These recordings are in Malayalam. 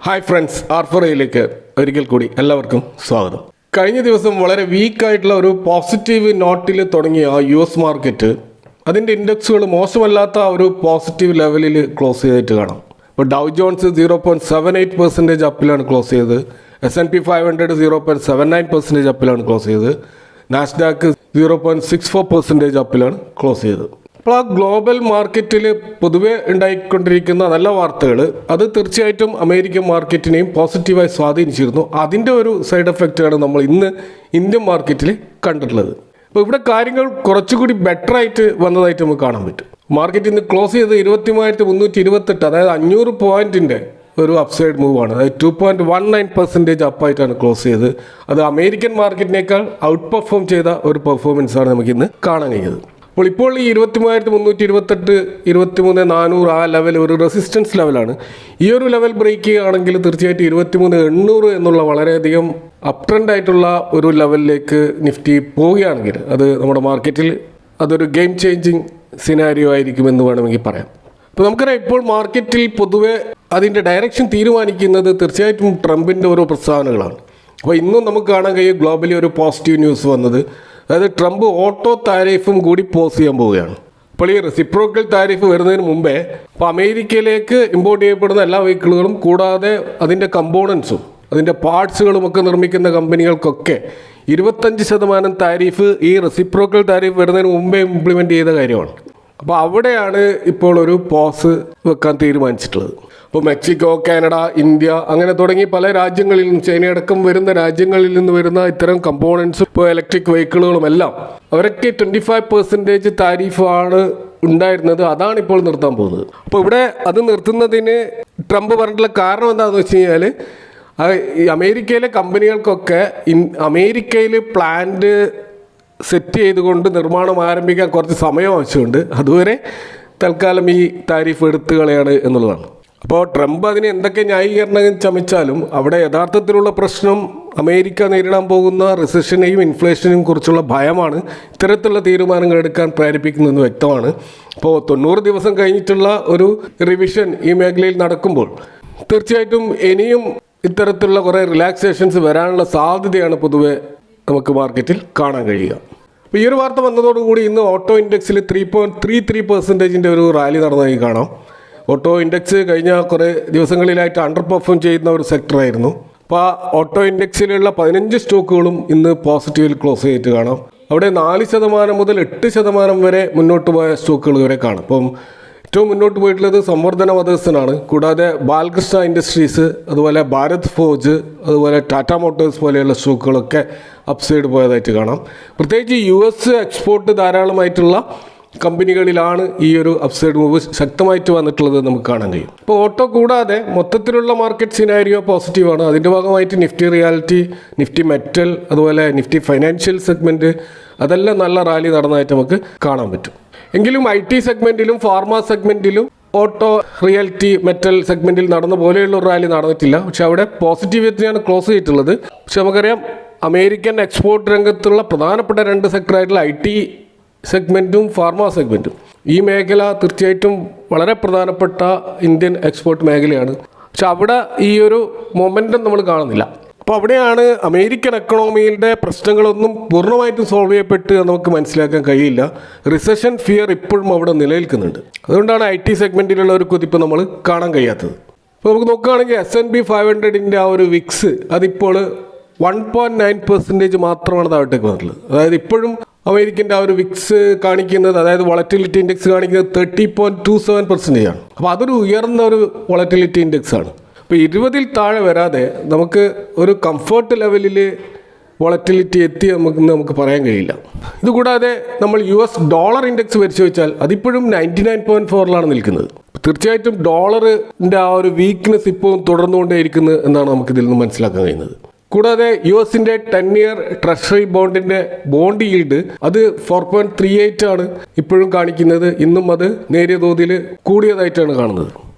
ഹായ് ഫ്രണ്ട്സ്, ആർഫറയിലേക്ക് ഒരിക്കൽ കൂടി എല്ലാവർക്കും സ്വാഗതം. കഴിഞ്ഞ ദിവസം വളരെ വീക്കായിട്ടുള്ള ഒരു പോസിറ്റീവ് നോട്ടിൽ തുടങ്ങിയ US മാർക്കറ്റ് അതിൻ്റെ ഇൻഡെക്സുകൾ മോശമല്ലാത്ത ഒരു പോസിറ്റീവ് ലെവലിൽ ക്ലോസ് ചെയ്തിട്ട് കാണാം. ഇപ്പോൾ ഡൗ ജോൺസ് 0.78% അപ്പിലാണ് ക്ലോസ് ചെയ്തത്. S&P 500 0.79% അപ്പിലാണ് ക്ലോസ് ചെയ്തത്. നാസ്ഡാക്ക് 0.64% അപ്പിലാണ് ക്ലോസ് ചെയ്തത്. അപ്പോൾ ആ ഗ്ലോബൽ മാർക്കറ്റിൽ പൊതുവെ ഉണ്ടായിക്കൊണ്ടിരിക്കുന്ന നല്ല വാർത്തകൾ അത് തീർച്ചയായിട്ടും അമേരിക്കൻ മാർക്കറ്റിനെയും പോസിറ്റീവായി സ്വാധീനിച്ചിരുന്നു. അതിൻ്റെ ഒരു സൈഡ് എഫക്റ്റാണ് നമ്മൾ ഇന്ന് ഇന്ത്യൻ മാർക്കറ്റിൽ കണ്ടിട്ടുള്ളത്. അപ്പോൾ ഇവിടെ കാര്യങ്ങൾ കുറച്ചുകൂടി ബെറ്റർ ആയിട്ട് വന്നതായിട്ട് നമുക്ക് കാണാൻ പറ്റും. മാർക്കറ്റ് ഇന്ന് ക്ലോസ് ചെയ്ത് 23,328, അതായത് 500 പോയിന്റിൻ്റെ ഒരു അപ്സൈഡ് മൂവാണ്. അതായത് 2.19% അപ്പായിട്ടാണ് ക്ലോസ് ചെയ്തത്. അത് അമേരിക്കൻ മാർക്കറ്റിനേക്കാൾ ഔട്ട് പെർഫോം ചെയ്ത ഒരു പെർഫോമൻസാണ് നമുക്കിന്ന് കാണാൻ കഴിഞ്ഞത്. ഇപ്പോൾ ഈ 23,328, 23,400 ആ ലെവൽ ഒരു റെസിസ്റ്റൻസ് ലെവലാണ്. ഈ ഒരു ലെവൽ ബ്രേക്ക് ചെയ്യുകയാണെങ്കിൽ തീർച്ചയായിട്ടും 23,800 എന്നുള്ള വളരെയധികം അപ് ട്രെൻഡ് ആയിട്ടുള്ള ഒരു ലെവലിലേക്ക് നിഫ്റ്റി പോവുകയാണെങ്കിൽ അത് നമ്മുടെ മാർക്കറ്റിൽ അതൊരു ഗെയിം ചേഞ്ചിങ് സിനാരിയോ ആയിരിക്കുമെന്ന് വേണമെങ്കിൽ പറയാം. അപ്പോൾ നമുക്കറിയാം, ഇപ്പോൾ മാർക്കറ്റിൽ പൊതുവെ അതിൻ്റെ ഡയറക്ഷൻ തീരുമാനിക്കുന്നത് തീർച്ചയായിട്ടും ട്രംപിൻ്റെ ഓരോ പ്രസ്താവനകളാണ്. അപ്പോൾ ഇന്നും നമുക്ക് കാണാൻ കഴിയും ഗ്ലോബലി ഒരു പോസിറ്റീവ് ന്യൂസ് വന്നത്, അതായത് ട്രംപ് ഓട്ടോ താരിഫും കൂടി പോസ് ചെയ്യാൻ പോവുകയാണ്. അപ്പോൾ ഈ റെസിപ്രോക്കൽ താരിഫ് വരുന്നതിന് മുമ്പേ ഇപ്പോൾ അമേരിക്കയിലേക്ക് ഇമ്പോർട്ട് ചെയ്യപ്പെടുന്ന എല്ലാ വെഹിക്കിളുകളും കൂടാതെ അതിൻ്റെ കമ്പോണൻസും അതിൻ്റെ പാർട്സുകളും ഒക്കെ നിർമ്മിക്കുന്ന കമ്പനികൾക്കൊക്കെ 25% താരിഫ് ഈ റെസിപ്രോക്കൽ താരിഫ് വരുന്നതിന് മുമ്പേ ഇംപ്ലിമെൻറ്റ് ചെയ്ത കാര്യമാണ്. അപ്പോൾ അവിടെയാണ് ഇപ്പോൾ ഒരു പോസ് വെക്കാൻ തീരുമാനിച്ചിട്ടുള്ളത്. ഇപ്പോൾ മെക്സിക്കോ, കാനഡ, ഇന്ത്യ അങ്ങനെ തുടങ്ങി പല രാജ്യങ്ങളിൽ നിന്ന്, ചൈനയടക്കം വരുന്ന രാജ്യങ്ങളിൽ നിന്ന് വരുന്ന ഇത്തരം കമ്പോണൻസും ഇപ്പോൾ ഇലക്ട്രിക് വെഹിക്കിളുകളും എല്ലാം അവരൊക്കെ 25% താരിഫാണ് ഉണ്ടായിരുന്നത്. അതാണ് ഇപ്പോൾ നിർത്താൻ പോകുന്നത്. അപ്പോൾ ഇവിടെ അത് നിർത്തുന്നതിന് ട്രംപ് പറഞ്ഞിട്ടുള്ള കാരണം എന്താണെന്ന് വെച്ച് കഴിഞ്ഞാൽ ഈ അമേരിക്കയിലെ കമ്പനികൾക്കൊക്കെ അമേരിക്കയിൽ പ്ലാന്റ് സെറ്റ് ചെയ്തുകൊണ്ട് നിർമ്മാണം ആരംഭിക്കാൻ കുറച്ച് സമയം ആവശ്യമുണ്ട്. അതുവരെ തൽക്കാലം ഈ താരിഫ് എടുത്തു കളയാണ് എന്നുള്ളതാണ്. അപ്പോൾ ട്രംപ് അതിന് എന്തൊക്കെ ന്യായീകരണം ചമച്ചാലും അവിടെ യഥാർത്ഥത്തിലുള്ള പ്രശ്നം അമേരിക്ക നേരിടാൻ പോകുന്ന റിസഷനെയും ഇൻഫ്ലേഷനെയും കുറിച്ചുള്ള ഭയമാണ് ഇത്തരത്തിലുള്ള തീരുമാനങ്ങൾ എടുക്കാൻ പ്രേരിപ്പിക്കുന്നതെന്ന് വ്യക്തമാണ്. അപ്പോൾ 90 ദിവസം കഴിഞ്ഞിട്ടുള്ള ഒരു റിവിഷൻ ഈ മേഖലയിൽ നടക്കുമ്പോൾ തീർച്ചയായിട്ടും ഇനിയും ഇത്തരത്തിലുള്ള കുറേ റിലാക്സേഷൻസ് വരാനുള്ള സാധ്യതയാണ് പൊതുവെ നമുക്ക് മാർക്കറ്റിൽ കാണാൻ കഴിയുക. അപ്പോൾ ഈ ഒരു വാർത്ത വന്നതോടുകൂടി ഇന്ന് ഓട്ടോ ഇൻഡെക്സിൽ 3.33% ഒരു റാലി നടന്നതായി കാണാം. ഓട്ടോ ഇൻഡെക്സ് കഴിഞ്ഞ കുറേ ദിവസങ്ങളിലായിട്ട് അണ്ടർ പെർഫോം ചെയ്യുന്ന ഒരു സെക്ടറായിരുന്നു. അപ്പോൾ ആ ഓട്ടോ ഇൻഡെക്സിലുള്ള 15 സ്റ്റോക്കുകളും ഇന്ന് പോസിറ്റീവിൽ ക്ലോസ് ചെയ്തിട്ട് കാണാം. അവിടെ 4% മുതൽ 8% വരെ മുന്നോട്ട് പോയ സ്റ്റോക്കുകൾ വരെ കാണാം. അപ്പം ഏറ്റവും മുന്നോട്ട് പോയിട്ടുള്ളത് സംവർദ്ധന മദേഴ്സിനാണ്. കൂടാതെ ബാലകൃഷ്ണ ഇൻഡസ്ട്രീസ്, അതുപോലെ ഭാരത് ഫോർജ്, അതുപോലെ ടാറ്റ മോട്ടോഴ്സ് പോലെയുള്ള സ്റ്റോക്കുകളൊക്കെ അപ്സൈഡ് പോയതായിട്ട് കാണാം. പ്രത്യേകിച്ച് US എക്സ്പോർട്ട് ധാരാളമായിട്ടുള്ള കമ്പനികളിലാണ് ഈ ഒരു അപ്സൈഡ് മൂവ് ശക്തമായിട്ട് വന്നിട്ടുള്ളത് നമുക്ക് കാണാൻ കഴിയും. ഇപ്പോൾ ഓട്ടോ കൂടാതെ മൊത്തത്തിലുള്ള മാർക്കറ്റ് സിനാരിയോ പോസിറ്റീവാണ്. അതിൻ്റെ ഭാഗമായിട്ട് നിഫ്റ്റി റിയാലിറ്റി, നിഫ്റ്റി മെറ്റൽ, അതുപോലെ നിഫ്റ്റി ഫൈനാൻഷ്യൽ സെഗ്മെൻറ്റ് അതെല്ലാം നല്ല റാലി നടന്നതായിട്ട് നമുക്ക് കാണാൻ പറ്റും. എങ്കിലും IT സെഗ്മെൻറ്റിലും ഫാർമ സെഗ്മെൻറ്റിലും ഓട്ടോ, റിയാലിറ്റി, മെറ്റൽ സെഗ്മെൻറ്റിൽ നടന്ന പോലെയുള്ള ഒരു റാലി നടന്നിട്ടില്ല. പക്ഷെ അവിടെ പോസിറ്റീവിറ്റിയാണ് ക്ലോസ് ചെയ്തിട്ടുള്ളത്. പക്ഷെ നമുക്കറിയാം, അമേരിക്കൻ എക്സ്പോർട്ട് രംഗത്തുള്ള പ്രധാനപ്പെട്ട 2 സെക്ടറായിട്ടുള്ള IT സെഗ്മെൻറ്റും ഫാർമ സെഗ്മെൻറ്റും, ഈ മേഖല തീർച്ചയായിട്ടും വളരെ പ്രധാനപ്പെട്ട ഇന്ത്യൻ എക്സ്പോർട്ട് മേഖലയാണ്. പക്ഷെ അവിടെ ഈ ഒരു മൊമെൻറ്റം നമ്മൾ കാണുന്നില്ല. അപ്പോൾ അവിടെയാണ് അമേരിക്കൻ എക്കണോമിയുടെ പ്രശ്നങ്ങളൊന്നും പൂർണ്ണമായിട്ടും സോൾവ് ചെയ്യപ്പെട്ട് നമുക്ക് മനസ്സിലാക്കാൻ കഴിയില്ല. റിസഷൻ ഫിയർ ഇപ്പോഴും അവിടെ നിലനിൽക്കുന്നുണ്ട്. അതുകൊണ്ടാണ് IT സെഗ്മെൻറ്റിലുള്ള ഒരു കുതിപ്പ് നമ്മൾ കാണാൻ കഴിയാത്തത്. അപ്പോൾ നമുക്ക് നോക്കുകയാണെങ്കിൽ S&P 500 ആ ഒരു വിക്സ് അതിപ്പോൾ 1.9% മാത്രമാണ് താഴോട്ടേക്ക് വന്നിട്ടുള്ളത്. അതായത് ഇപ്പോഴും അമേരിക്കൻ്റെ ആ ഒരു വിക്സ് കാണിക്കുന്നത്, അതായത് വോളറ്റിലിറ്റി ഇൻഡെക്സ് കാണിക്കുന്നത് 30.27% ആണ്. അപ്പോൾ അതൊരു ഉയർന്ന ഒരു വോളറ്റിലിറ്റി ഇൻഡെക്സ് ആണ്. ഇപ്പോൾ 20ൽ താഴെ വരാതെ നമുക്ക് ഒരു കംഫർട്ട് ലെവലിൽ വോളറ്റിലിറ്റി എത്തി നമുക്ക് പറയാൻ കഴിയില്ല. ഇതുകൂടാതെ നമ്മൾ US ഡോളർ ഇൻഡെക്സ് പരിശോധിച്ചാൽ അതിപ്പോഴും 99.4ലാണ് നിൽക്കുന്നത്. തീർച്ചയായിട്ടും ഡോളറിൻ്റെ ആ ഒരു വീക്ക്നെസ് ഇപ്പോഴും തുടർന്നുകൊണ്ടേയിരിക്കുന്നത് എന്നാണ് നമുക്കിതിൽ നിന്ന് മനസ്സിലാക്കാൻ കഴിയുന്നത്. കൂടാതെ US-ന്റെ 10-year ട്രഷറി ബോണ്ടിൻ്റെ ബോണ്ട് ഈൽഡ് അത് 4.38 ആണ് ഇപ്പോഴും കാണിക്കുന്നത്. ഇന്നും അത് നേരിയ തോതിൽ കൂടിയതായിട്ടാണ് കാണുന്നത്.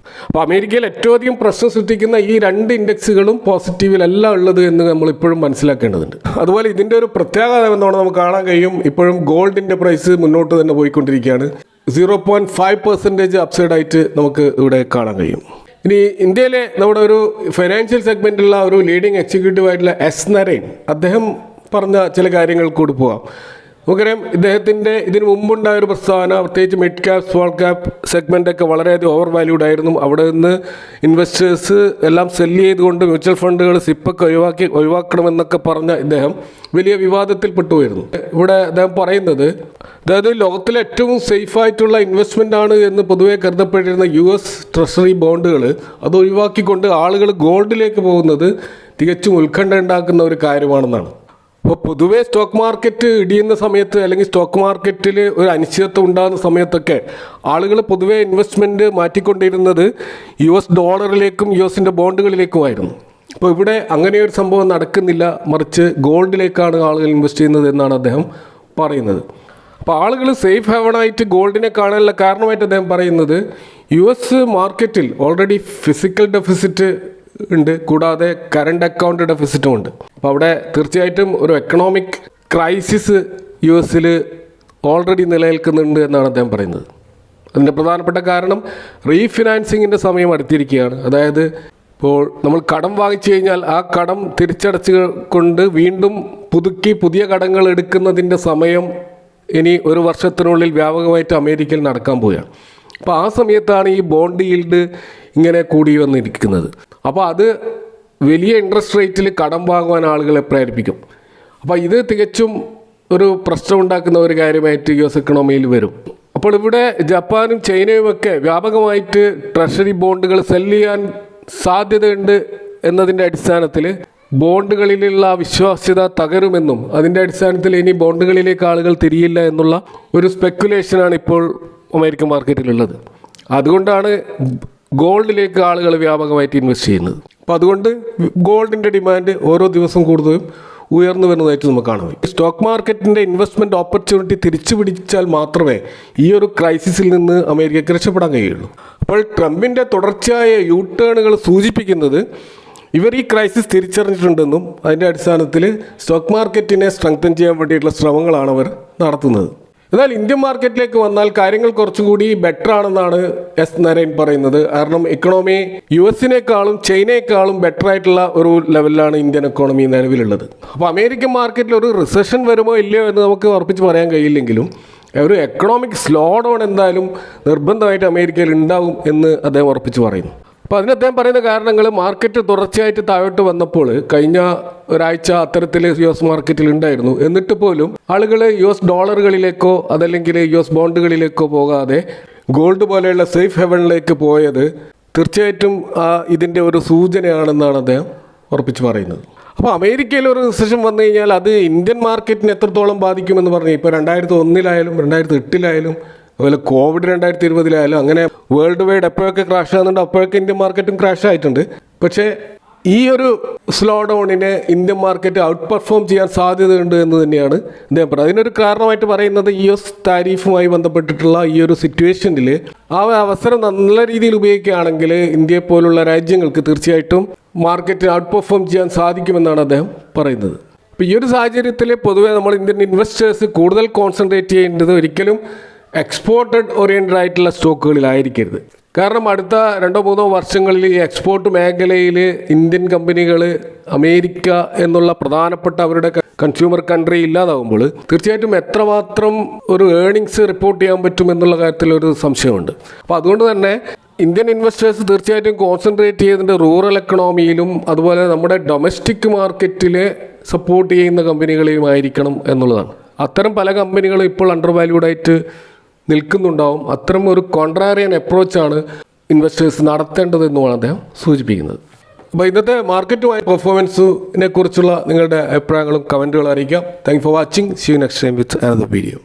അപ്പോൾ അമേരിക്കയിൽ ഏറ്റവും അധികം പ്രശ്നം സൃഷ്ടിക്കുന്ന ഈ 2 ഇൻഡെക്സുകളും പോസിറ്റീവിലല്ല ഉള്ളത് എന്ന് നമ്മൾ ഇപ്പോഴും മനസ്സിലാക്കേണ്ടതുണ്ട്. അതുപോലെ ഇതിൻ്റെ ഒരു പ്രത്യാഘാതം എന്നാണ് നമുക്ക് കാണാൻ കഴിയും. ഇപ്പോഴും ഗോൾഡിൻ്റെ പ്രൈസ് മുന്നോട്ട് തന്നെ പോയിക്കൊണ്ടിരിക്കുകയാണ്. 0.5% അപ്സൈഡ് ആയിട്ട് നമുക്ക് ഇവിടെ കാണാൻ കഴിയും. ഇനി ഇന്ത്യയിലെ നമ്മുടെ ഒരു ഫൈനാൻഷ്യൽ സെഗ്മെൻറ്റിലുള്ള ഒരു ലീഡിങ് എക്സിക്യൂട്ടീവ് ആയിട്ടുള്ള എസ് നരൈൻ അദ്ദേഹം പറഞ്ഞ ചില കാര്യങ്ങൾ കൂടി പോകാം. നമുക്കറിയാം ഇദ്ദേഹത്തിൻ്റെ ഇതിനു മുമ്പുണ്ടായ ഒരു പ്രസ്താവന, പ്രത്യേകിച്ച് മിഡ് ക്യാപ് സ്മോൾ ക്യാപ് സെഗ്മെൻ്റൊക്കെ വളരെയധികം ഓവർ വാല്യൂഡ് ആയിരുന്നു. അവിടെ നിന്ന് ഇൻവെസ്റ്റേഴ്സ് എല്ലാം സെല്ല് ചെയ്തുകൊണ്ട് മ്യൂച്വൽ ഫണ്ടുകൾ സിപ്പൊക്കെ ഒഴിവാക്കണമെന്നൊക്കെ പറഞ്ഞ ഇദ്ദേഹം വലിയ വിവാദത്തിൽപ്പെട്ടുപോയിരുന്നു. ഇവിടെ അദ്ദേഹം പറയുന്നത്, അതായത് ലോകത്തിലെ ഏറ്റവും സേഫായിട്ടുള്ള ഇൻവെസ്റ്റ്മെൻ്റ് ആണ് എന്ന് പൊതുവെ കരുതപ്പെട്ടിരുന്ന US ട്രഷറി ബോണ്ടുകൾ അത് ഒഴിവാക്കിക്കൊണ്ട് ആളുകൾ ഗോൾഡിലേക്ക് പോകുന്നത് തികച്ചും ഉത്കണ്ഠ ഉണ്ടാക്കുന്ന ഒരു കാര്യമാണെന്നാണ്. അപ്പോൾ പൊതുവേ സ്റ്റോക്ക് മാർക്കറ്റ് ഇടിയുന്ന സമയത്ത് അല്ലെങ്കിൽ സ്റ്റോക്ക് മാർക്കറ്റിൽ ഒരു അനിശ്ചിതത്വം ഉണ്ടാകുന്ന സമയത്തൊക്കെ ആളുകൾ പൊതുവേ ഇൻവെസ്റ്റ്മെൻറ്റ് മാറ്റിക്കൊണ്ടിരുന്നത് US ഡോളറിലേക്കും US ബോണ്ടുകളിലേക്കുമായിരുന്നു. അപ്പോൾ ഇവിടെ അങ്ങനെയൊരു സംഭവം നടക്കുന്നില്ല, മറിച്ച് ഗോൾഡിലേക്കാണ് ആളുകൾ ഇൻവെസ്റ്റ് ചെയ്യുന്നത് എന്നാണ് അദ്ദേഹം പറയുന്നത്. അപ്പോൾ ആളുകൾ സേഫ് ഹെവനായിട്ട് ഗോൾഡിനെ കാണാനുള്ള കാരണമായിട്ട് അദ്ദേഹം പറയുന്നത് US മാർക്കറ്റിൽ ഓൾറെഡി ഫിസിക്കൽ ഡെഫിസിറ്റ് ഉണ്ട്, കൂടാതെ കറണ്ട് അക്കൗണ്ട് ഡെഫിസിറ്റും ഉണ്ട്. അപ്പോൾ അവിടെ തീർച്ചയായിട്ടും ഒരു എക്കണോമിക് ക്രൈസിസ് US ഓൾറെഡി നിലനിൽക്കുന്നുണ്ട് എന്നാണ് അദ്ദേഹം പറയുന്നത്. അതിൻ്റെ പ്രധാനപ്പെട്ട കാരണം റീഫിനാൻസിങ്ങിൻ്റെ സമയം അടുത്തിരിക്കുകയാണ്. അതായത് ഇപ്പോൾ നമ്മൾ കടം വാങ്ങിച്ചു കഴിഞ്ഞാൽ ആ കടം തിരിച്ചടച്ച് കൊണ്ട് വീണ്ടും പുതുക്കി പുതിയ കടങ്ങൾ എടുക്കുന്നതിൻ്റെ സമയം ഇനി ഒരു വർഷത്തിനുള്ളിൽ വ്യാപകമായിട്ട് അമേരിക്കയിൽ നടക്കാൻ പോവുകയാണ്. അപ്പോൾ ആ സമയത്താണ് ഈ ബോണ്ട് ഈൽഡ് ഇങ്ങനെ കൂടി വന്നിരിക്കുന്നത്. അപ്പോൾ അത് വലിയ ഇൻട്രസ്റ്റ് റേറ്റിൽ കടം വാങ്ങുവാൻ ആളുകളെ പ്രേരിപ്പിക്കും. അപ്പോൾ ഇത് തികച്ചും ഒരു പ്രശ്നം ഉണ്ടാക്കുന്ന ഒരു കാര്യമായിട്ട് US എക്കണോമിയിൽ വരും. അപ്പോൾ ഇവിടെ ജപ്പാനും ചൈനയുമൊക്കെ വ്യാപകമായിട്ട് ട്രഷറി ബോണ്ടുകൾ സെല്ല് ചെയ്യാൻ സാധ്യതയുണ്ട് എന്നതിൻ്റെ അടിസ്ഥാനത്തിൽ ബോണ്ടുകളിലുള്ള വിശ്വാസ്യത തകരുമെന്നും അതിൻ്റെ അടിസ്ഥാനത്തിൽ ഇനി ബോണ്ടുകളിലേക്ക് ആളുകൾ തിരിയില്ല എന്നുള്ള ഒരു സ്പെക്കുലേഷനാണ് ഇപ്പോൾ അമേരിക്കൻ മാർക്കറ്റിലുള്ളത്. അതുകൊണ്ടാണ് ഗോൾഡിലേക്ക് ആളുകൾ വ്യാപകമായിട്ട് ഇൻവെസ്റ്റ് ചെയ്യുന്നത്. അപ്പോൾ അതുകൊണ്ട് ഗോൾഡിൻ്റെ ഡിമാൻഡ് ഓരോ ദിവസം കൂടുതലും ഉയർന്നു വരുന്നതായിട്ട് നമുക്ക് കാണാം. സ്റ്റോക്ക് മാർക്കറ്റിൻ്റെ ഇൻവെസ്റ്റ്മെൻറ്റ് ഓപ്പർച്യൂണിറ്റി തിരിച്ചു പിടിച്ചാൽ മാത്രമേ ഈ ഒരു ക്രൈസിസിൽ നിന്ന് അമേരിക്കയ്ക്ക് രക്ഷപ്പെടാൻ കഴിയുള്ളൂ. അപ്പോൾ ട്രംപിൻ്റെ തുടർച്ചയായ യു ടേണുകൾ സൂചിപ്പിക്കുന്നത് ഇവർ ഈ ക്രൈസിസ് തിരിച്ചറിഞ്ഞിട്ടുണ്ടെന്നും അതിൻ്റെ അടിസ്ഥാനത്തിൽ സ്റ്റോക്ക് മാർക്കറ്റിനെ സ്ട്രെങ്തൻ ചെയ്യാൻ വേണ്ടിയിട്ടുള്ള ശ്രമങ്ങളാണ് അവർ നടത്തുന്നത്. എന്നാൽ ഇന്ത്യൻ മാർക്കറ്റിലേക്ക് വന്നാൽ കാര്യങ്ങൾ കുറച്ചുകൂടി ബെറ്റർ ആണെന്നാണ് എസ് നരൈൻ പറയുന്നത്. കാരണം എക്കണോമി US ചൈനയെക്കാളും ബെറ്റർ ആയിട്ടുള്ള ഒരു ലെവലിലാണ് ഇന്ത്യൻ എക്കോണമി നിലവിലുള്ളത്. അപ്പോൾ അമേരിക്കൻ മാർക്കറ്റിൽ ഒരു റിസഷൻ വരുമോ ഇല്ലയോ എന്ന് നമുക്ക് ഉറപ്പിച്ച് പറയാൻ കഴിയില്ലെങ്കിലും ഒരു എക്കണോമിക് സ്ലോ ഡൗൺ എന്തായാലും നിർബന്ധമായിട്ട് അമേരിക്കയിൽ ഉണ്ടാവും എന്ന് അദ്ദേഹം ഉറപ്പിച്ച് പറയുന്നു. അപ്പോൾ അതിന് അദ്ദേഹം പറയുന്ന കാരണങ്ങൾ, മാർക്കറ്റ് തുടർച്ചയായിട്ട് താഴോട്ട് വന്നപ്പോൾ കഴിഞ്ഞ ഒരാഴ്ച അത്തരത്തിൽ US മാർക്കറ്റിൽ ഉണ്ടായിരുന്നു. എന്നിട്ട് പോലും ആളുകൾ US ഡോളറുകളിലേക്കോ അതല്ലെങ്കിൽ US ബോണ്ടുകളിലേക്കോ പോകാതെ ഗോൾഡ് പോലെയുള്ള സേഫ് ഹെവനിലേക്ക് പോയത് തീർച്ചയായിട്ടും ഇതിൻ്റെ ഒരു സൂചനയാണെന്നാണ് അദ്ദേഹം ഉറപ്പിച്ച് പറയുന്നത്. അപ്പോൾ അമേരിക്കയിൽ ഒരു റിസഷൻ വന്നു കഴിഞ്ഞാൽ അത് ഇന്ത്യൻ മാർക്കറ്റിനെ എത്രത്തോളം ബാധിക്കുമെന്ന് പറഞ്ഞാൽ ഇപ്പോൾ 2001 2008 അതുപോലെ കോവിഡ് 2020 അങ്ങനെ വേൾഡ് വൈഡ് എപ്പോഴൊക്കെ ക്രാഷ് ആകുന്നുണ്ട് അപ്പോഴൊക്കെ ഇന്ത്യൻ മാർക്കറ്റും ക്രാഷ് ആയിട്ടുണ്ട്. പക്ഷേ ഈ ഒരു സ്ലോ ഡൗണിനെ ഇന്ത്യൻ മാർക്കറ്റ് ഔട്ട് പെർഫോം ചെയ്യാൻ സാധ്യതയുണ്ട് എന്ന് തന്നെയാണ് അദ്ദേഹം പറയുന്നത്. അതിനൊരു കാരണമായിട്ട് പറയുന്നത് US താരിഫുമായി ബന്ധപ്പെട്ടിട്ടുള്ള ഈ ഒരു സിറ്റുവേഷനിൽ ആ അവസരം നല്ല രീതിയിൽ ഉപയോഗിക്കുകയാണെങ്കിൽ ഇന്ത്യയെ പോലുള്ള രാജ്യങ്ങൾക്ക് തീർച്ചയായിട്ടും മാർക്കറ്റ് ഔട്ട് പെർഫോം ചെയ്യാൻ സാധിക്കുമെന്നാണ് അദ്ദേഹം പറയുന്നത്. അപ്പോൾ ഈ ഒരു സാഹചര്യത്തിൽ പൊതുവേ നമ്മൾ ഇന്ത്യൻ ഇൻവെസ്റ്റേഴ്സ് കൂടുതൽ കോൺസെൻട്രേറ്റ് ചെയ്യേണ്ടത് ഒരിക്കലും എക്സ്പോർട്ടഡ് ഓറിയൻറ്റഡ് ആയിട്ടുള്ള സ്റ്റോക്കുകളിലായിരിക്കരുത്. കാരണം അടുത്ത 2-3 വർഷങ്ങളിൽ ഈ എക്സ്പോർട്ട് മേഖലയിൽ ഇന്ത്യൻ കമ്പനികൾ അമേരിക്ക എന്നുള്ള പ്രധാനപ്പെട്ട അവരുടെ കൺസ്യൂമർ കൺട്രി ഇല്ലാതാവുമ്പോൾ തീർച്ചയായിട്ടും എത്രമാത്രം ഒരു ഏർണിങ്സ് റിപ്പോർട്ട് ചെയ്യാൻ പറ്റും എന്നുള്ള കാര്യത്തിലൊരു സംശയമുണ്ട്. അപ്പോൾ അതുകൊണ്ട് തന്നെ ഇന്ത്യൻ ഇൻവെസ്റ്റേഴ്സ് തീർച്ചയായിട്ടും കോൺസെൻട്രേറ്റ് ചെയ്തതിൻ്റെ റൂറൽ എക്കണോമിയിലും അതുപോലെ നമ്മുടെ ഡൊമസ്റ്റിക് മാർക്കറ്റിലെ സപ്പോർട്ട് ചെയ്യുന്ന കമ്പനികളെയുമായിരിക്കണം എന്നുള്ളതാണ്. അത്തരം പല കമ്പനികളും ഇപ്പോൾ അണ്ടർ വാല്യൂഡായിട്ട് നിൽക്കുന്നുണ്ടാവും. അത്തരം ഒരു കോൺട്രാറിയൻ അപ്രോച്ചാണ് ഇൻവെസ്റ്റേഴ്സ് നടത്തേണ്ടതെന്നുമാണ് അദ്ദേഹം സൂചിപ്പിക്കുന്നത്. അപ്പോൾ ഇന്നത്തെ മാർക്കറ്റുമായി പെർഫോമൻസിനെ കുറിച്ചുള്ള നിങ്ങളുടെ അഭിപ്രായങ്ങളും കമൻറ്റുകളും അറിയിക്കാം. Thank for watching. See you next time with another video.